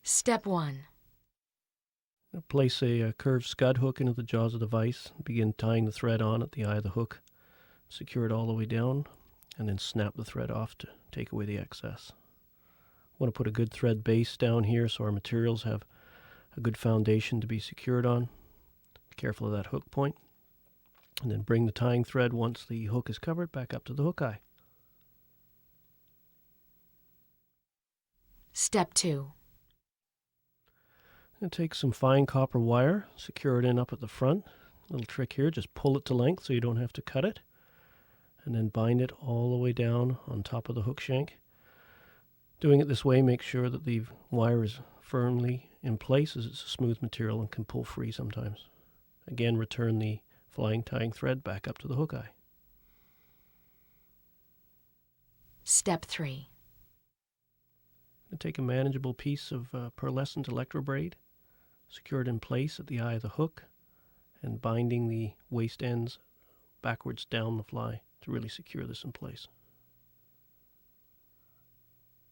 Step 1. Place a curved scud hook into the jaws of the vise. Begin tying the thread on at the eye of the hook. Secure it all the way down, and then snap the thread off to take away the excess. Want to put a good thread base down here so our materials have a good foundation to be secured on. Be careful of that hook point. And then bring the tying thread, once the hook is covered, back up to the hook eye. Step 2. And take some fine copper wire, secure it in up at the front. Little trick here, just pull it to length so you don't have to cut it. And then bind it all the way down on top of the hook shank. Doing it this way, make sure that the wire is firmly in place, as it's a smooth material and can pull free sometimes. Again, return the flying tying thread back up to the hook eye. Step 3. And take a manageable piece of pearlescent electrobraid, secure it in place at the eye of the hook, and binding the waist ends backwards down the fly to really secure this in place.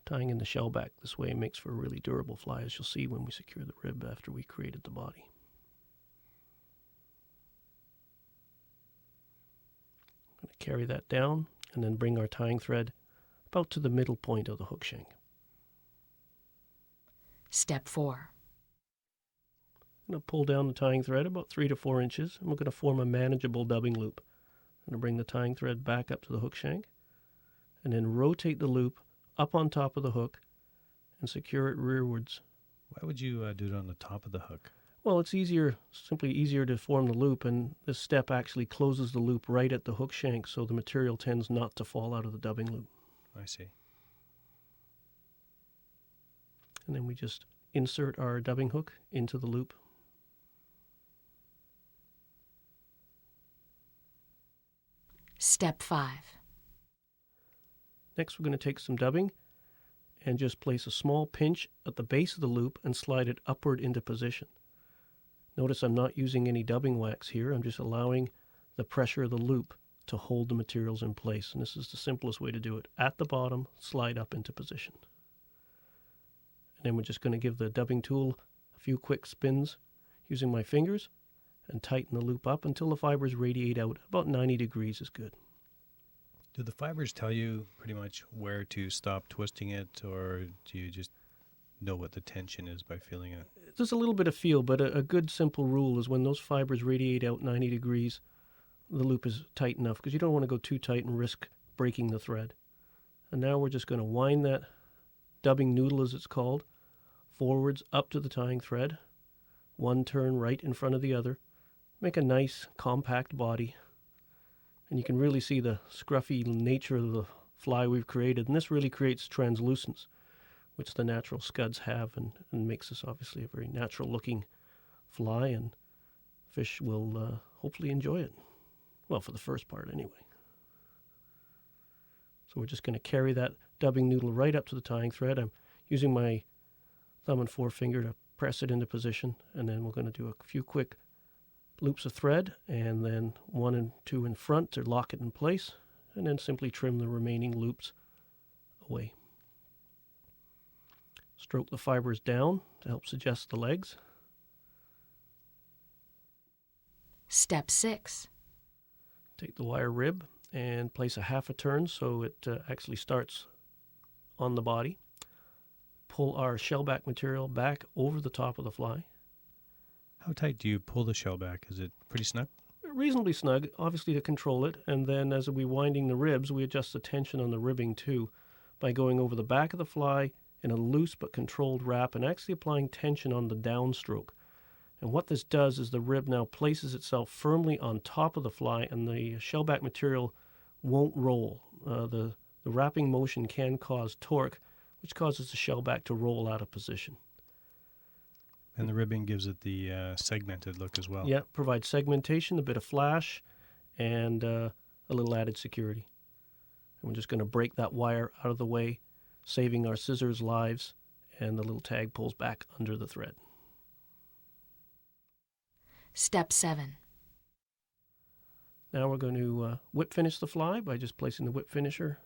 Tying in the shellback this way makes for a really durable fly, as you'll see when we secure the rib after we created the body. I'm going to carry that down and then bring our tying thread about to the middle point of the hook shank. Step 4. I'm going to pull down the tying thread about 3 to 4 inches, and we're going to form a manageable dubbing loop. I'm going to bring the tying thread back up to the hook shank, and then rotate the loop up on top of the hook and secure it rearwards. Why would you do it on the top of the hook? Well, it's simply easier to form the loop, and this step actually closes the loop right at the hook shank, so the material tends not to fall out of the dubbing loop. I see. And then we just insert our dubbing hook into the loop. Step 5. Next, we're going to take some dubbing and just place a small pinch at the base of the loop and slide it upward into position. Notice I'm not using any dubbing wax here. I'm just allowing the pressure of the loop to hold the materials in place. And this is the simplest way to do it. At the bottom, slide up into position. And then we're just going to give the dubbing tool a few quick spins using my fingers and tighten the loop up until the fibers radiate out. About 90 degrees is good. Do the fibers tell you pretty much where to stop twisting it, or do you just know what the tension is by feeling it? There's a little bit of feel, but a good simple rule is when those fibers radiate out 90 degrees, the loop is tight enough, because you don't want to go too tight and risk breaking the thread. And now we're just going to wind that dubbing noodle, as it's called, forwards up to the tying thread, one turn right in front of the other, make a nice compact body, and you can really see the scruffy nature of the fly we've created, and this really creates translucence, which the natural scuds have, and makes this obviously a very natural looking fly, and fish will hopefully enjoy it. Well, for the first part anyway. So we're just going to carry that dubbing noodle right up to the tying thread. I'm using my thumb and forefinger to press it into position, and then we're going to do a few quick loops of thread, and then 1 and 2 in front to lock it in place, and then simply trim the remaining loops away. Stroke the fibers down to help suggest the legs. Step 6. Take the wire rib and place a half a turn so it actually starts on the body. Pull our shellback material back over the top of the fly. How tight do you pull the shell back? Is it pretty snug? Reasonably snug, obviously, to control it, and then as we're winding the ribs, we adjust the tension on the ribbing too by going over the back of the fly in a loose but controlled wrap and actually applying tension on the downstroke. And what this does is the rib now places itself firmly on top of the fly, and the shellback material won't roll. The wrapping motion can cause torque, which causes the shellback to roll out of position. And the ribbing gives it the segmented look as well. Yeah, provides segmentation, a bit of flash, and a little added security. And we're just going to break that wire out of the way, saving our scissors lives, and the little tag pulls back under the thread. Step 7. Now we're going to whip finish the fly by just placing the whip finisher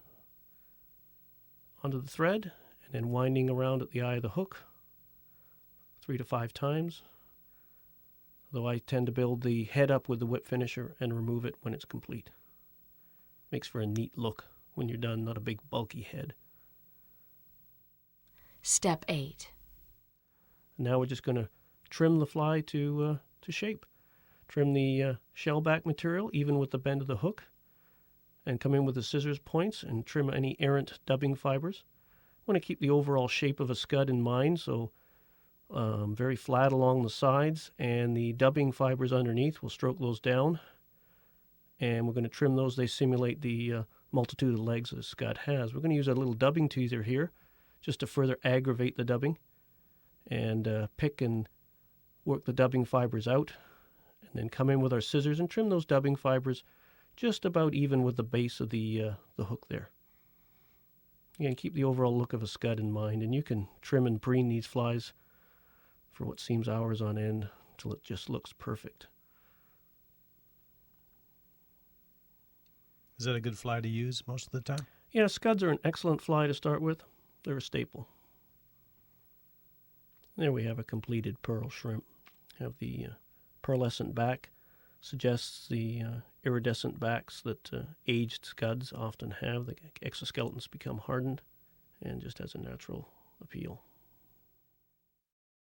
onto the thread and then winding around at the eye of the hook. 3 to 5 times, though I tend to build the head up with the whip finisher and remove it when it's complete. Makes for a neat look when you're done, not a big bulky head. Step 8. Now we're just going to trim the fly to shape. Trim the shellback material even with the bend of the hook, and come in with the scissors points and trim any errant dubbing fibers. I want to keep the overall shape of a scud in mind, so very flat along the sides, and the dubbing fibers underneath, we'll stroke those down, and we're going to trim those. They simulate the multitude of legs that a scud has. We're going to use a little dubbing tweezer here just to further aggravate the dubbing, and pick and work the dubbing fibers out, and then come in with our scissors and trim those dubbing fibers just about even with the base of the hook there. Again, keep the overall look of a scud in mind, and you can trim and preen these flies for what seems hours on end until it just looks perfect. Is that a good fly to use most of the time? Yeah, scuds are an excellent fly to start with. They're a staple. There we have a completed pearl shrimp. Have the pearlescent back. Suggests the iridescent backs that aged scuds often have. The exoskeletons become hardened, and just has a natural appeal.